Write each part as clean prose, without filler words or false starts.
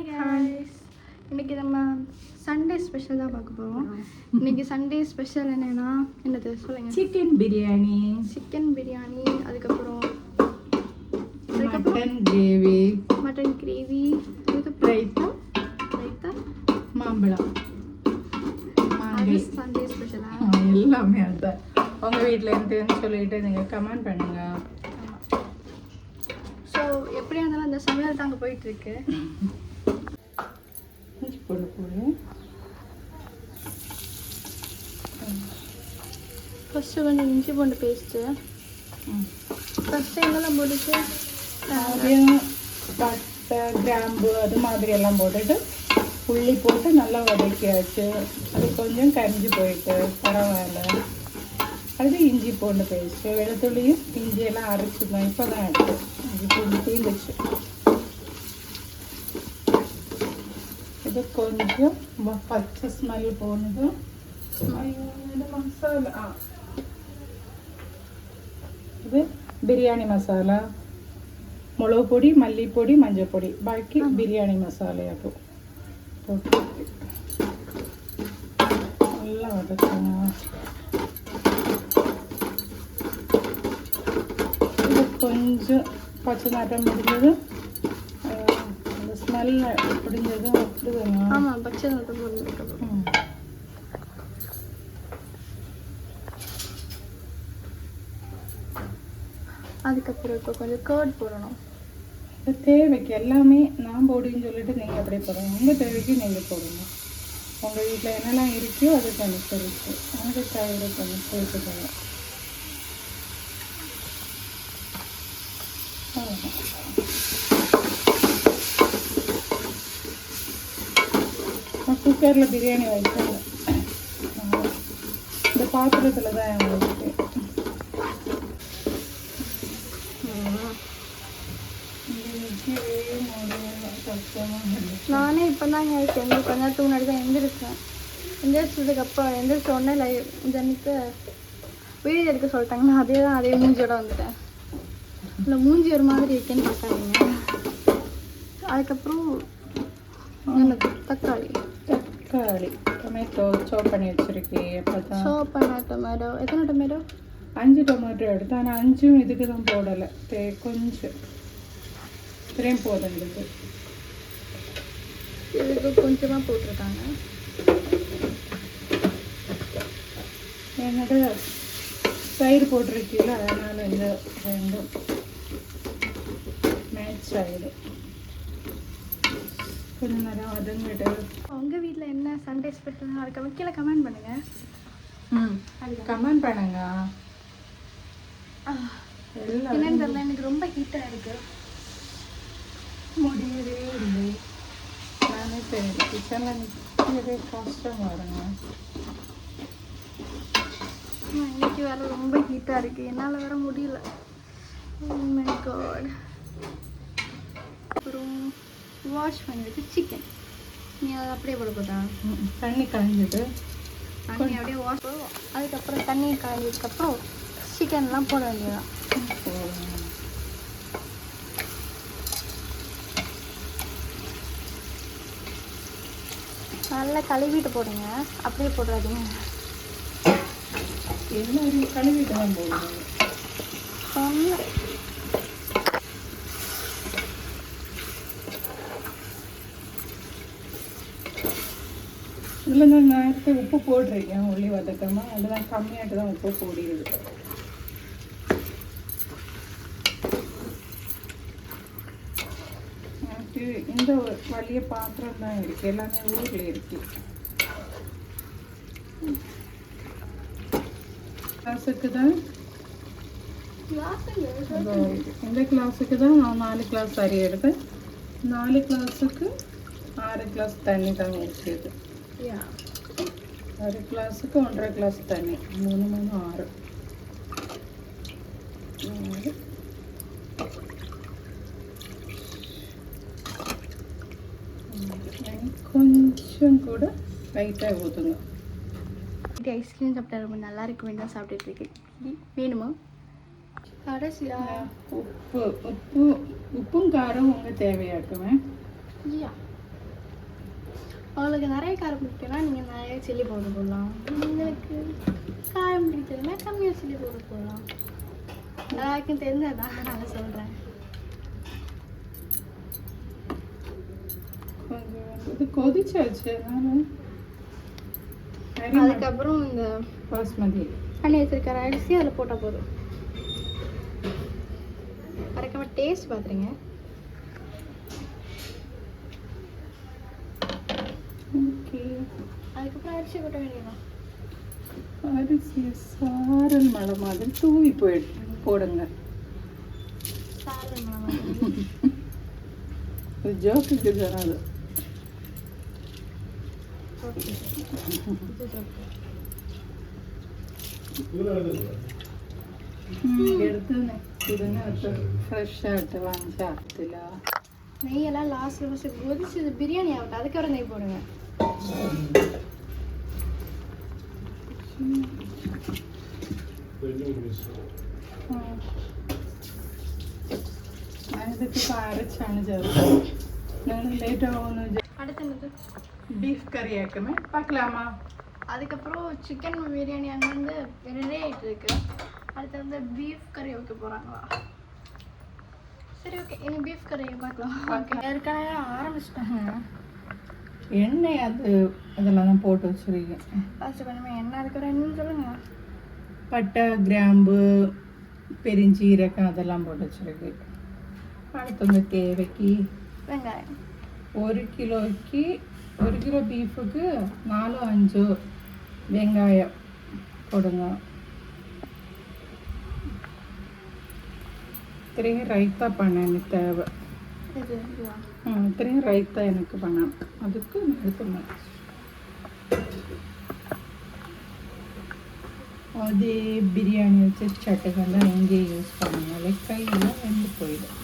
Hi guys, இன்னைக்கு நம்ம Sunday special தான் பார்க்க போகிறோம். இன்னைக்கு சண்டே ஸ்பெஷல் என்னென்னா என்னது சொல்லுங்கள். சிக்கன் பிரியாணி, அதுக்கப்புறம் மட்டன் கிரேவி, ரைத்தா, மாம்பழம். சண்டே ஸ்பெஷலாக எல்லாமே அதுதான். உங்கள் வீட்டில் இருந்துன்னு சொல்லிட்டு நீங்கள் கமெண்ட் பண்ணுங்க. ஸோ எப்படியா இருந்தாலும் அந்த சமையல் தான் அங்கே போயிட்டுருக்கு. ஃபஸ்ட்டு கொஞ்சம் இஞ்சி பூண்டு பேஸ்ட்டு. ஃபஸ்ட்டு என்னெல்லாம் போட்டுச்சு, பட்டை, கிராம்பு அது மாதிரி எல்லாம் போட்டுட்டு உள்ளி போட்டு நல்லா வதக்கியாச்சு. அது கொஞ்சம் கரிஞ்சு போயிட்டு பரவாயில்ல. அது இஞ்சி பூண்டு பேஸ்ட்டு, வெளுத்துள்ளியும் இஞ்சியெல்லாம் அரைச்சிக்கணும். இப்போ தான் எடுத்து இஞ்சி பூண்டு தீந்துச்சு. இது கொஞ்சம் பச்சை ஸ்மெல் போனதும் மசாலா, இது பிரியாணி மசாலா, மிளகு பொடி, மல்லிப்பொடி, மஞ்சள் பொடி, பாக்கி பிரியாணி மசாலையாக்கும் போட்டு நல்லா வதக்கணும். இது கொஞ்சம் பச்சை நாட்டம் முடிஞ்சதும் அந்த ஸ்மெல் முடிஞ்சதும் விட்டுதுங்க. ஆமாம், பச்சை நாட்டம் முடிஞ்சதுக்கப்புறம் அதுக்கப்புறம் இப்போ கொஞ்சம் கர்ட் போடணும். தேவைக்கு எல்லாமே நான் போடுன்னு சொல்லிட்டு நீங்கள் அப்படியே போடுங்க. உங்கள் தேவைக்கு நீங்கள் போடுங்க. உங்கள் வீட்டில் என்னெல்லாம் இருக்கோ அதுக்கு அனுசரிச்சு அது தவிர கொஞ்சம் சேர்த்துக்கோங்க. குக்கரில் பிரியாணி வைக்கல, இந்த பாத்திரத்தில் தான் வச்சுட்டேன். நானே இப்போ தாங்க கொஞ்சம் நேரத்துக்கு முன்னாடி தான் எந்திரிச்சேன். எந்திரிச்சதுக்கு உடனே ஜனிக்கு வீடியோ எடுக்க சொல்லிட்டாங்கன்னா அதே மூஞ்சியோட வந்துட்டேன். இல்லை மூஞ்சி ஒரு மாதிரி இருக்கேன்னு பார்த்தாங்க. அதுக்கப்புறம் தக்காளி டொமேட்டோ சாப் பண்ணி வச்சுருக்கேன். சாப் பண்ண டொமேட்டோ, எத்தனை டொமேட்டோ? 5 டொமேட்டோ எடுத்து. ஆனால் 5 இதுக்கு தான் போடலை, கொஞ்சம் இത്രയും போதும். இதுக்கு கொஞ்சமாக போட்டிருக்காங்க. என்னோட தயிர் போட்டிருக்கீங்களா, அதனால் இந்த ரெண்டும் மேட்ச் ஆகிடும். கொஞ்சம் நேரம் அதுங்கிட்டு. உங்கள் வீட்டில் என்ன சண்டே ஸ்பெஷல் அதுக்கு கீழே கமெண்ட் பண்ணுங்கள். கமெண்ட் பண்ணுங்க. என்னன்னு தெரியல, எனக்கு ரொம்ப ஹீட்டாக இருக்குது, முடியவே இல்லை. நானே தெரியும் கிச்சனில் நிற்கவே கஷ்டம் வருங்க. இன்னைக்கு வேலை ரொம்ப ஹீட்டாக இருக்குது, என்னால் வர முடியல. Oh my God. அப்புறம் வாஷ் பண்ணிட்டு சிக்கன் நீ அதை அப்படியே போட போட்டா தண்ணி காய்ஞ்சிட்டு தண்ணி அப்படியே வாஷ் பண்ணுவோம். அதுக்கப்புறம் தண்ணி காய்ஞ்சதுக்கப்புறம் சிக்கன்லாம் போட வேண்டியதான். நல்லா கழுவிட்டு போடுங்க, அப்படியே போடுறாதீங்க. எல்லாரும் கழுவிட்டு தான் போடுங்க. இல்லை, நான் நேரத்தை உப்பு போட்டிருக்கேன் உள்ளி வதக்கமாக. அதெல்லாம் கம்மியாகிட்டு தான் உப்பு போடிடுது. எனக்கு இந்த வழிய பாத்திரம் தான் இருக்குது, எல்லாமே ஊரில் இருக்குது. கிளாஸுக்கு தான் இந்த கிளாஸுக்கு தான் நான் 4 கிளாஸ் அரி எடுத்தேன். 4 கிளாஸுக்கு 6 கிளாஸ் தண்ணி தான் ஊற்றியது. 6 கிளாஸுக்கு 1.5 கிளாஸ் தண்ணி, 3 3 6. கொஞ்சம் கூட லைட்டாக ஊற்றுங்க. ஐஸ்கிரீம் சாப்பிட்டா ரொம்ப நல்லா இருக்கு, வேண்டாம் சாப்பிட்டுட்டு இருக்கேன். வேணுமா? கடைசியாக உப்பும் காரம் உங்கள் தேவையாக்குவேன். உங்களுக்கு நிறைய காரம் பிடிக்கும்னா நீங்கள் நிறைய சில்லி பவுடர் போடலாம். உங்களுக்கு காரம் பிடிக்கிறதுனா கம்மியாக சில்லி பவுடர் போடலாம். எல்லாருக்கும் தெரிஞ்சதான் நான் சொல்கிறேன். இது கொதிச்சாச்சு. அதுக்கப்புறம் இந்த பாஸ்மதி பண்ணி வச்சிருக்கிற அரிசி அதில் போட்டால் போதும். மறக்காம டேஸ்ட் பார்த்துருங்க. ஓகே, அதுக்கப்புறம் அரிசி கொட்ட வேண்டியதான். அரிசி சாரல் மழை மாதிரி தூவி போடுங்க. சாதம் ஜோக்குக்கு தராது. എടുത്ത് ഇതിനകത്ത് ഫ്രഷ് ആയിട്ട് വാങ്ങിച്ച ആകത്തില്ല. நெய்யெல்லாம் லாஸ்ட்ல ஃபஸ்ட்டு கொதிச்சு இது பிரியாணி ஆகட்டும், அதுக்கப்புறம் நெய் போடுங்க. ഞാനിതൊക്കെ അരച്ചാണ് ചേർത്തത്. നിങ്ങൾ ലേറ്റ് ആവുമെന്ന് அடுத்து பீஃப் கறி ஆக்குமே பார்க்கலாமா? அதுக்கப்புறம் சிக்கன் பிரியாணி அங்கே வந்து ரெடி ஆகிட்டு இருக்கு. அடுத்து வந்து பீஃப் கறி வைக்க போகிறாங்களா? சரி, ஓகே, இனி பீஃப் கறி பார்க்கலாம். ஓகே, ஏற்கனவே ஆரம்பிச்சிட்டாங்க. எண்ணெய் அதெல்லாம் தான் போட்டு வச்சுருக்கேன். ஃபஸ்ட்டு கொஞ்சமாக எண்ணெய் அதுக்கப்புறம் என்னன்னு சொல்லுங்கள். பட்டை, கிராம்பு, பெருஞ்சீரகம் அதெல்லாம் போட்டு வச்சுருக்கு. அடுத்தவங்க தேவைக்கு வெங்காயம். 1 கிலோ பீஃபுக்கு 4-5 வெங்காயம் போடுங்க. இത്രയും ரைத்தா பண்ண எனக்கு தேவை. இത്രയും ரைத்தா எனக்கு பண்ணணும். அதுக்கு எடுத்துங்க. அதே பிரியாணி வச்சு சட்டுகள் தான் இங்கே யூஸ் பண்ணுங்க. கையெல்லாம் வெந்து போயிடும்.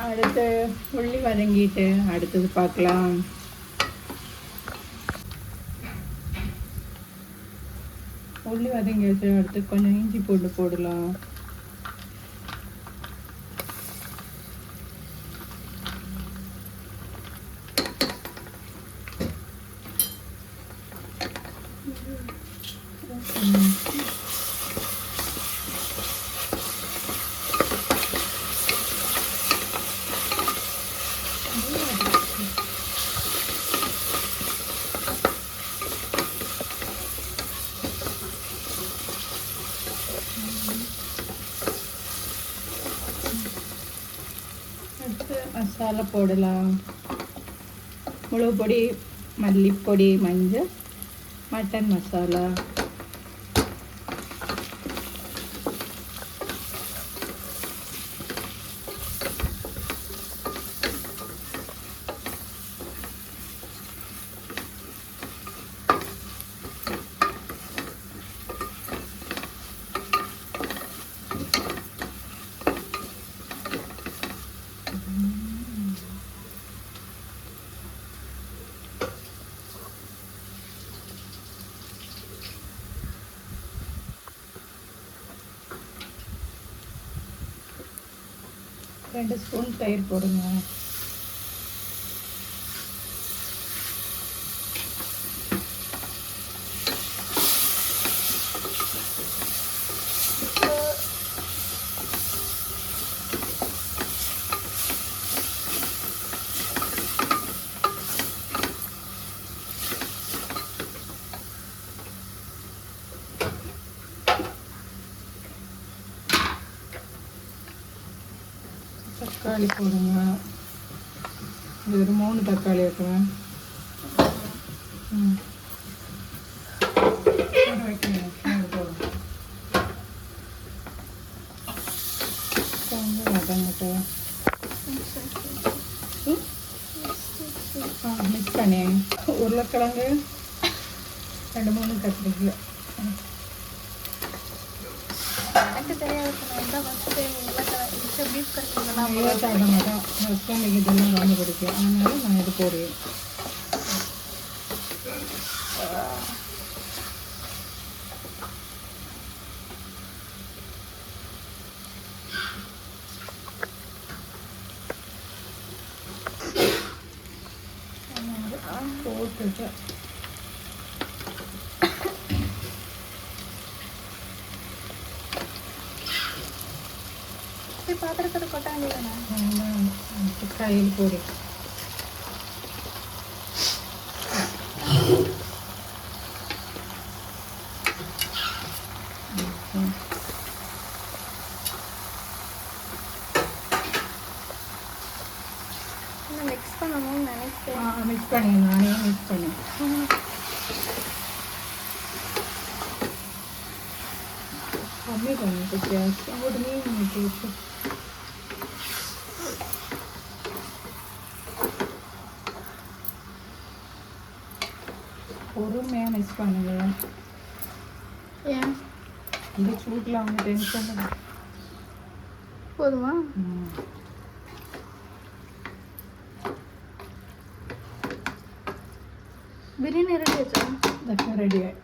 அடுத்து உள்ளி வதங்கிட்டு அடுத்தது பார்க்கலாம். உள்ளி வதங்கி வச்சு அடுத்து கொஞ்சம் இஞ்சி போட்டு போடலாம். மசாலா போடலாம். மிளகு பொடி, மல்லிப்பொடி, மஞ்சள், மட்டன் மசாலா, ரெண்டு ஸ்பூன் தயிர் போடுங்க. தக்காளி போடுங்க. இது ஒரு 3 தக்காளி வைக்கிறேன். கொஞ்சம் வதங்கட்டு. மிக்ஸ் பண்ணி உருளைக்கிழங்கு 2-3 கத்திரிக்காய். எனக்கு தெரியாது, பீஃப் கறி சாப்பிட மாட்டோம். ஹஸ்பண்டுக்கு இதெல்லாம் ரொம்ப பிடிக்கும். அதனால நான் இது போடுவேன். சூப்பர். பாத்திரத்தை கொட்ட வேண்டியதானே? கையில் போடு. மிக்ஸ் பண்ணணும்னு நினைக்கிறேன். மிக்ஸ் பண்ணி நானே மிக்ஸ் பண்ணி கம்மி பண்ணிட்டு கேஸ் உடனே ஊற்றி பொறுமையாக மிக்ஸ் பண்ணுங்க. ஏன் இந்த சூட்டில் அவங்க டென்ஷன் போதுமா? பிரியாணி ரெடி ஆச்சா? ഇതൊക്കെ റെഡിയായി.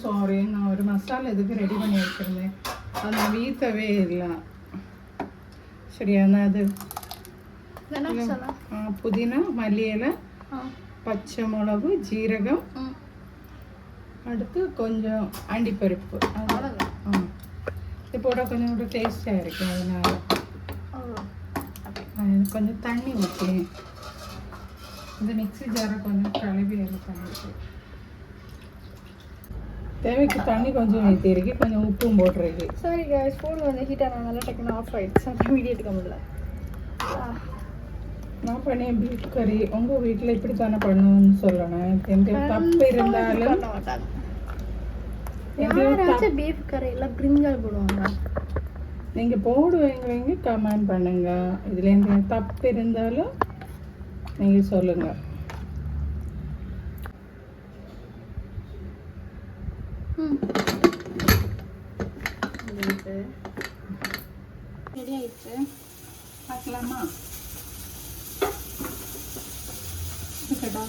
സോറി, ഞാൻ ഒരു മസാല ഇതൊക്കെ റെഡി പണി വെച്ചിരുന്നേ, അത് ഞാൻ വീത്തവേ ഇല്ല. ശരിയാ, അത് പുതിന, മല്ലിയില, പച്ചമുളക്, ജീരകം, அடுத்து கொஞ்சம் அண்டிப்பருப்பு. இது போட்டால் கொஞ்சம் கூட டேஸ்டாக இருக்கும். அதனால் கொஞ்சம் தண்ணி ஊற்றி இந்த மிக்ஸி ஜாரை கொஞ்சம் கழுவி அது பண்ணிட்டு தேவைக்கு தண்ணி கொஞ்சம் ஊற்றிருக்கு, கொஞ்சம் உப்பும் போட்டுருக்கு. சாரி கைஸ், ஃபோன் வந்து ஹீட் ஆனதுனால டக்குன்னு ஆஃப் ஆகிடுச்சு. அந்த வீடியோ எடுக்க முடியல. நான் பண்ணேன் பீஃப் கறி. உங்கள் வீட்டில் இப்படி தானே பண்ணுவோன்னு சொல்லணும். எந்த தப்பு இருந்தாலும் பீஃப் கறியில் பிரிஞ்சால் போடுவாங்க. நீங்கள் போடுவீங்க, கமெண்ட் பண்ணுங்க. இதில் எந்த தப்பு இருந்தாலும் நீங்கள் சொல்லுங்கள். ரெடி ஆயிடுச்சு, பார்க்கலாமா? கேட்டா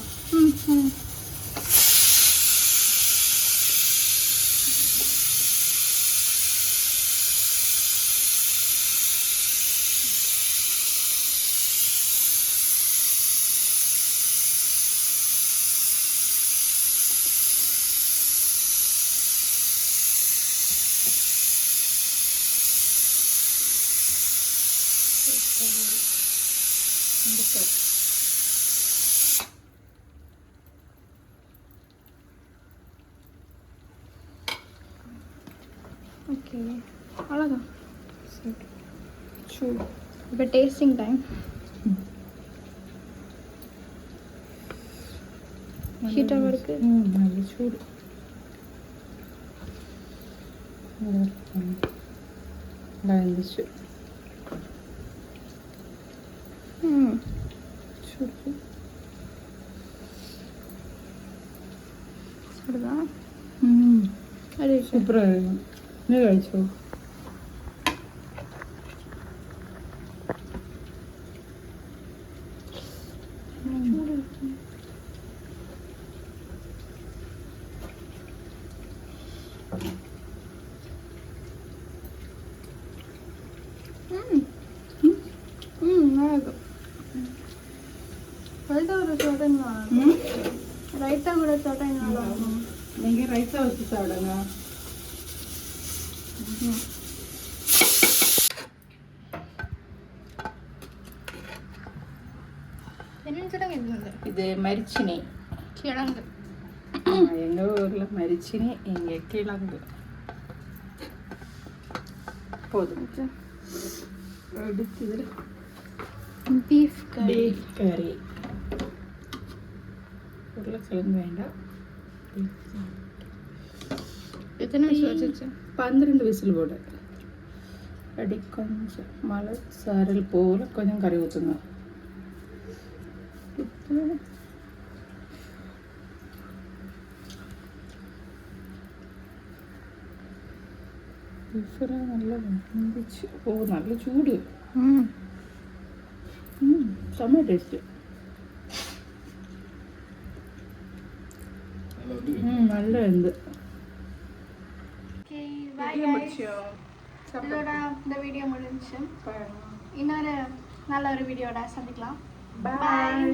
ஓகே, அவ்வளோதான். இப்போ டேஸ்டிங் டைம். ஹீட்டாக இருக்கு. நல்ல சூடு. இருந்துச்சு. சூடு சூடுதான். அது சூப்பராக இருக்கும். நீ കഴിച്ചോ? ரைத்தா கூட சாப்பிட்டா நல்லா இருக்கும். நீங்கள் ரைத்தா வச்சு சாப்பிடுங்க. என்னன்னு சொல்லுங்க. இது மரிச்சினி கிழங்கு. எங்கள் ஊரில் மரிச்சினி, இங்கே கிழங்கு. போதும். அடுத்தது பீஃப் கறி. உருளைக்கிழங்கு வேண்டாம். எத்தனை விசில் வச்சிருச்சு? 12 விசில் போடு. அடி கொஞ்சம் மழை சாரல் போல் கொஞ்சம் கறி ஊற்றுங்க. நல்லா வந்துச்சு. ஓ, நல்ல சூடு. செம்ம டேஸ்ட்டு. நல்லா இருந்து. இதோட இந்த வீடியோ முடிஞ்சு. இன்னொரு நல்ல ஒரு வீடியோட சந்திக்கலாம். பாய்.